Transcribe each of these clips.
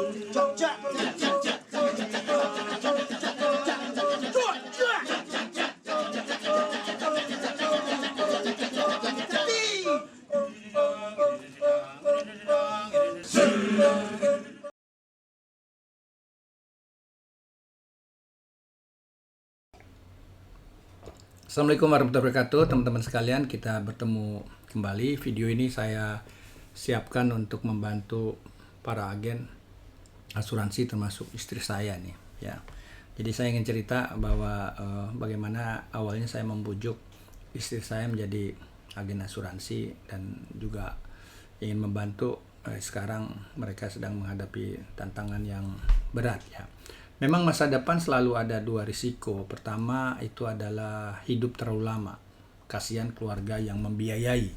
Assalamualaikum warahmatullahi wabarakatuh, teman-teman sekalian. Kita bertemu kembali. Video ini saya siapkan untuk membantu para agen asuransi termasuk istri saya nih ya. Jadi saya ingin cerita bahwa bagaimana awalnya saya membujuk istri saya menjadi agen asuransi dan juga ingin membantu. Sekarang mereka sedang menghadapi tantangan yang berat ya. Memang masa depan selalu ada dua risiko. Pertama itu adalah hidup terlalu lama. Kasihan keluarga yang membiayai.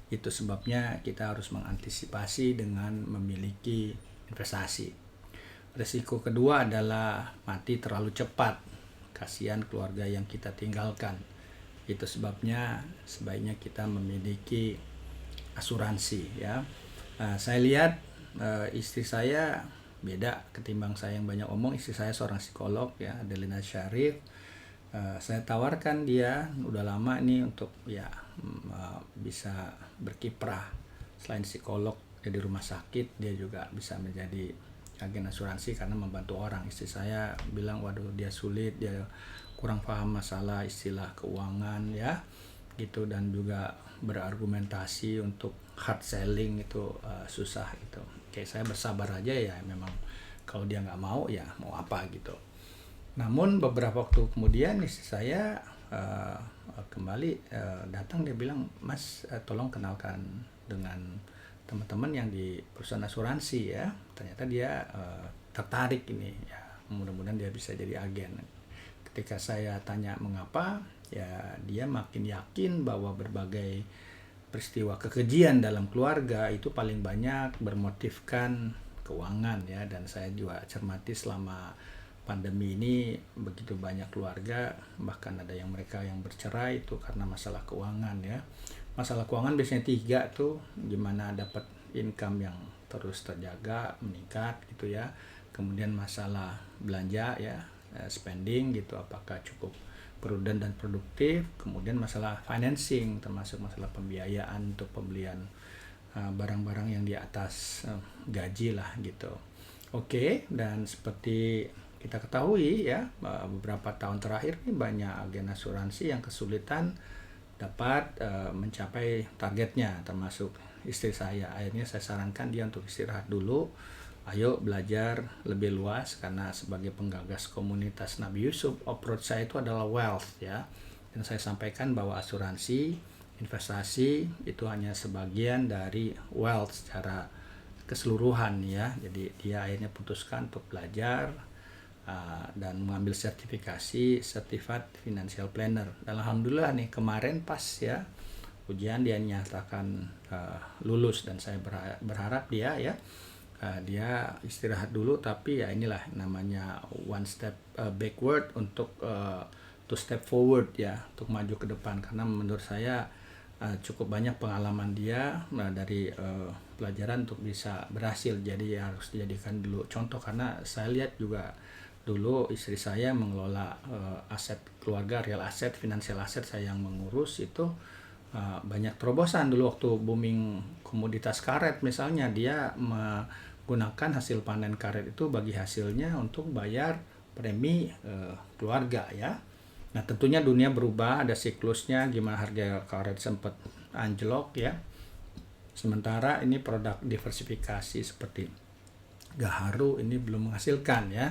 Itu sebabnya kita harus mengantisipasi dengan memiliki investasi. Risiko kedua adalah mati terlalu cepat. Kasihan keluarga yang kita tinggalkan. Itu sebabnya sebaiknya kita memiliki asuransi ya. Saya lihat istri saya beda ketimbang saya yang banyak omong. Istri saya seorang psikolog ya, Adelina Syarif. Saya tawarkan dia udah lama nih untuk ya bisa berkiprah selain psikolog di rumah sakit, dia juga bisa menjadi agen asuransi karena membantu orang. Istri saya bilang waduh dia sulit, dia kurang paham masalah istilah keuangan ya gitu, dan juga berargumentasi untuk hard selling itu susah gitu. Oke, saya bersabar aja ya, memang kalau dia nggak mau ya mau apa gitu. Namun beberapa waktu kemudian istri saya kembali datang, dia bilang, "Mas, tolong kenalkan dengan teman-teman yang di perusahaan asuransi ya." Ternyata dia tertarik ini ya, mudah-mudahan dia bisa jadi agen. Ketika saya tanya mengapa, ya dia makin yakin bahwa berbagai peristiwa kekejian dalam keluarga itu paling banyak bermotifkan keuangan ya. Dan saya juga cermati selama pandemi ini begitu banyak keluarga, bahkan ada yang mereka yang bercerai itu karena masalah keuangan ya. Masalah keuangan biasanya tiga tuh, gimana dapat income yang terus terjaga, meningkat gitu ya. Kemudian masalah belanja ya, spending gitu, apakah cukup prudent dan produktif. Kemudian masalah financing, termasuk masalah pembiayaan untuk pembelian barang-barang yang di atas gaji lah gitu. Oke, dan seperti kita ketahui ya, beberapa tahun terakhir ini banyak agen asuransi yang kesulitan dapat mencapai targetnya, termasuk istri saya. Akhirnya saya sarankan dia untuk istirahat dulu. Ayo belajar lebih luas, karena sebagai penggagas komunitas Nabi Yusuf, approach saya itu adalah wealth ya. Dan saya sampaikan bahwa asuransi, investasi itu hanya sebagian dari wealth secara keseluruhan ya. Jadi dia akhirnya putuskan untuk belajar dan mengambil sertifikasi Certified Financial Planner. Dan alhamdulillah nih kemarin pas ya ujian dia nyatakan lulus, dan saya berharap dia ya dia istirahat dulu, tapi ya inilah namanya one step backward untuk two step forward ya, untuk maju ke depan. Karena menurut saya cukup banyak pengalaman dia dari pelajaran untuk bisa berhasil. Jadi harus dijadikan dulu contoh, karena saya lihat juga dulu istri saya mengelola aset keluarga, real asset, financial asset saya yang mengurus itu. Banyak terobosan dulu waktu booming komoditas karet misalnya, dia menggunakan hasil panen karet itu bagi hasilnya untuk bayar premi keluarga ya. Nah tentunya dunia berubah, ada siklusnya, gimana harga karet sempat anjlok ya. Sementara ini produk diversifikasi seperti gaharu ini belum menghasilkan ya.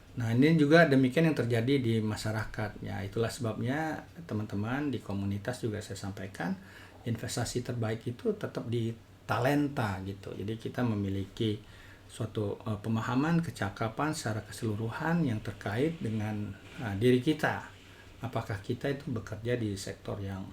Nah ini juga demikian yang terjadi di masyarakat ya. Itulah sebabnya teman-teman di komunitas juga saya sampaikan, investasi terbaik itu tetap di talenta gitu. Jadi kita memiliki suatu pemahaman, kecakapan secara keseluruhan yang terkait dengan diri kita. Apakah kita itu bekerja di sektor yang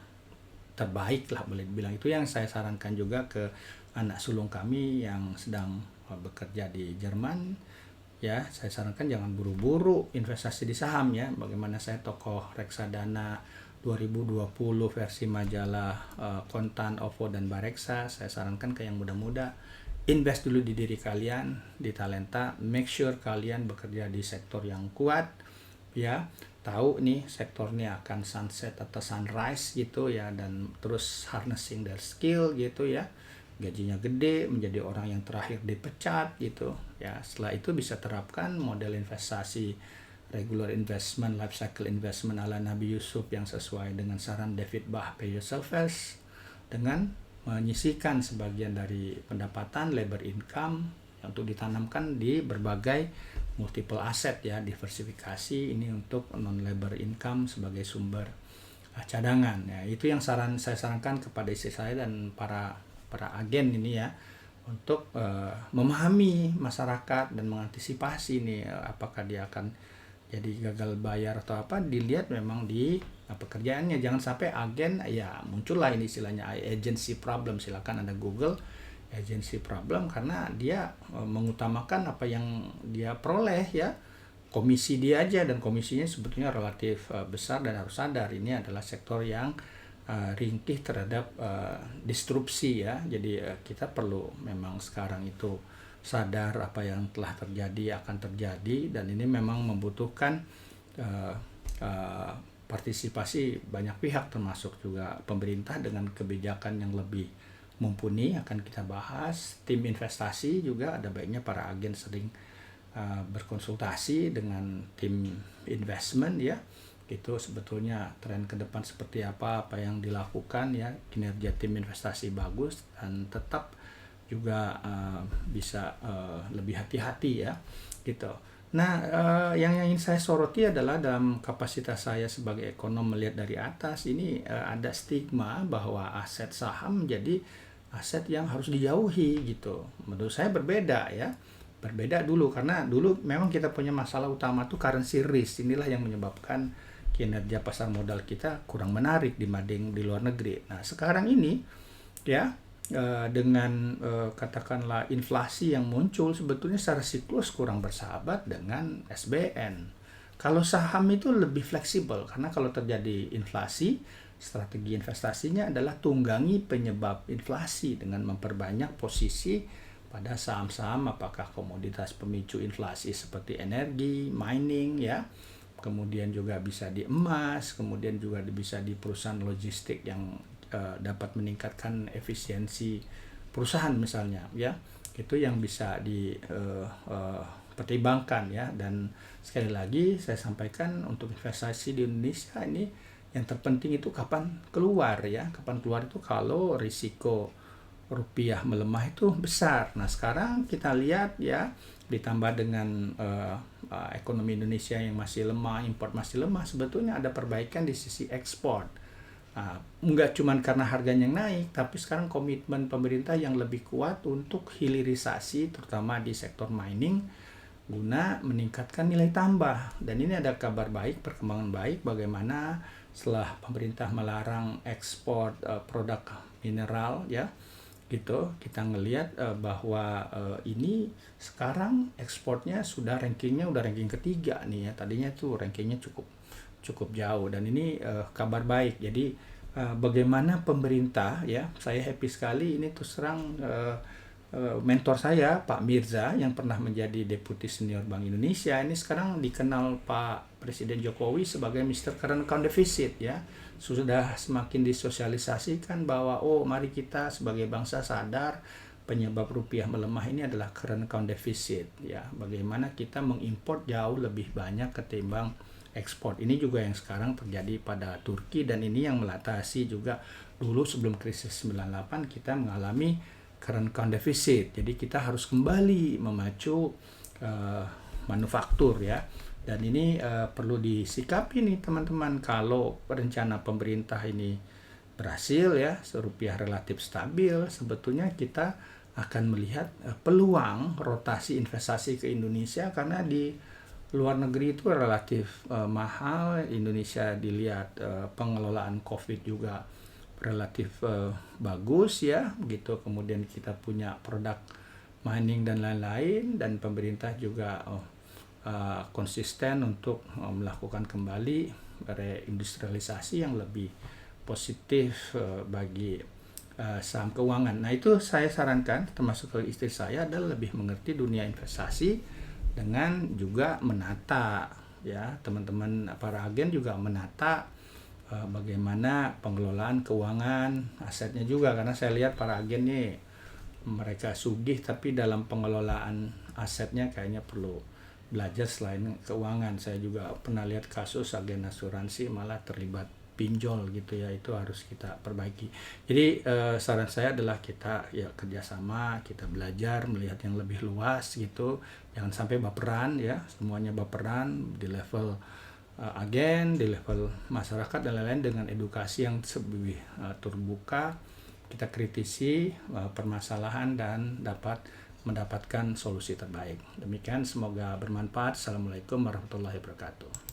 terbaik lah boleh dibilang. Itu yang saya sarankan juga ke anak sulung kami yang sedang bekerja di Jerman. Ya, saya sarankan jangan buru-buru investasi di saham ya. Bagaimana saya tokoh reksadana 2020 versi majalah Kontan, OVO dan Bareksa, saya sarankan ke yang muda-muda invest dulu di diri kalian, di talenta, make sure kalian bekerja di sektor yang kuat, ya, tahu nih sektornya akan sunset atau sunrise gitu ya, dan terus harnessing their skill gitu ya, gajinya gede, menjadi orang yang terakhir dipecat gitu ya. Setelah itu bisa terapkan model investasi regular investment, life cycle investment ala Nabi Yusuf yang sesuai dengan saran David Bah, pay yourself first, dengan menyisihkan sebagian dari pendapatan labor income untuk ditanamkan di berbagai multiple aset ya, diversifikasi ini untuk non labor income sebagai sumber cadangan ya. Itu yang saya sarankan kepada istri saya dan para agen ini ya, untuk memahami masyarakat dan mengantisipasi nih apakah dia akan jadi gagal bayar atau apa, dilihat memang di pekerjaannya. Jangan sampai agen ya, muncullah ini istilahnya agency problem. Silakan Anda Google agency problem, karena dia mengutamakan apa yang dia peroleh ya, komisi dia aja, dan komisinya sebetulnya relatif besar. Dan harus sadar ini adalah sektor yang ringkih terhadap disrupsi ya. Jadi kita perlu memang sekarang itu sadar apa yang telah terjadi akan terjadi, dan ini memang membutuhkan partisipasi banyak pihak, termasuk juga pemerintah dengan kebijakan yang lebih mumpuni. Akan kita bahas tim investasi juga, ada baiknya para agen sering berkonsultasi dengan tim investment ya, itu sebetulnya tren ke depan seperti apa yang dilakukan ya, kinerja tim investasi bagus dan tetap juga bisa lebih hati-hati ya gitu. Nah, yang ingin saya soroti adalah dalam kapasitas saya sebagai ekonom melihat dari atas ini, ada stigma bahwa aset saham menjadi aset yang harus dijauhi gitu. Menurut saya berbeda ya. Berbeda dulu, karena dulu memang kita punya masalah utama tuh currency risk. Inilah yang menyebabkan kinerja pasar modal kita kurang menarik dibanding di luar negeri. Nah, sekarang ini ya, dengan katakanlah inflasi yang muncul, sebetulnya secara siklus kurang bersahabat dengan SBN. Kalau saham itu lebih fleksibel, karena kalau terjadi inflasi, strategi investasinya adalah tunggangi penyebab inflasi dengan memperbanyak posisi pada saham-saham apakah komoditas pemicu inflasi seperti energi, mining ya, kemudian juga bisa di emas, kemudian juga bisa di perusahaan logistik yang dapat meningkatkan efisiensi perusahaan misalnya ya. Itu yang bisa dipertimbangkan ya. Dan sekali lagi saya sampaikan, untuk investasi di Indonesia ini yang terpenting itu kapan keluar ya. Kapan keluar itu kalau risiko rupiah melemah itu besar. Nah, sekarang kita lihat ya, ditambah dengan ekonomi Indonesia yang masih lemah, import masih lemah, sebetulnya ada perbaikan di sisi ekspor. Enggak cuma karena harganya yang naik, tapi sekarang komitmen pemerintah yang lebih kuat untuk hilirisasi, terutama di sektor mining, guna meningkatkan nilai tambah. Dan ini ada kabar baik, perkembangan baik, bagaimana setelah pemerintah melarang ekspor produk mineral ya, gitu, kita ngelihat bahwa ini sekarang ekspornya sudah rankingnya udah ranking ketiga nih ya. Tadinya tuh rankingnya cukup jauh, dan ini kabar baik. Jadi bagaimana pemerintah ya, saya happy sekali ini. Terus terang mentor saya Pak Mirza yang pernah menjadi Deputi Senior Bank Indonesia, ini sekarang dikenal Pak Presiden Jokowi sebagai Mr. Current Account Deficit ya. Sudah semakin disosialisasikan bahwa mari kita sebagai bangsa sadar penyebab rupiah melemah ini adalah current account deficit ya. Bagaimana kita mengimpor jauh lebih banyak ketimbang ekspor. Ini juga yang sekarang terjadi pada Turki, dan ini yang melatasi juga dulu sebelum krisis 98 kita mengalami current account deficit. Jadi kita harus kembali memacu manufaktur ya. Dan ini perlu disikapi nih teman-teman. Kalau rencana pemerintah ini berhasil ya, rupiah relatif stabil, sebetulnya kita akan melihat peluang rotasi investasi ke Indonesia, karena di luar negeri itu relatif mahal. Indonesia dilihat pengelolaan COVID juga relatif bagus ya gitu. Kemudian kita punya produk mining dan lain-lain, dan pemerintah juga konsisten untuk melakukan kembali reindustrialisasi yang lebih positif bagi saham keuangan. Nah, itu saya sarankan termasuk ke istri saya adalah lebih mengerti dunia investasi dengan juga menata, ya teman-teman para agen juga menata bagaimana pengelolaan keuangan asetnya juga, karena saya lihat para agen nih mereka sugih tapi dalam pengelolaan asetnya kayaknya perlu belajar. Selain keuangan, saya juga pernah lihat kasus agen asuransi malah terlibat pinjol gitu ya, itu harus kita perbaiki. Jadi saran saya adalah kita ya kerjasama, kita belajar melihat yang lebih luas gitu, jangan sampai baperan ya, semuanya baperan di level agen, di level masyarakat dan lain-lain. Dengan edukasi yang lebih terbuka, kita kritisi permasalahan dan dapat mendapatkan solusi terbaik. Demikian, semoga bermanfaat. Assalamualaikum warahmatullahi wabarakatuh.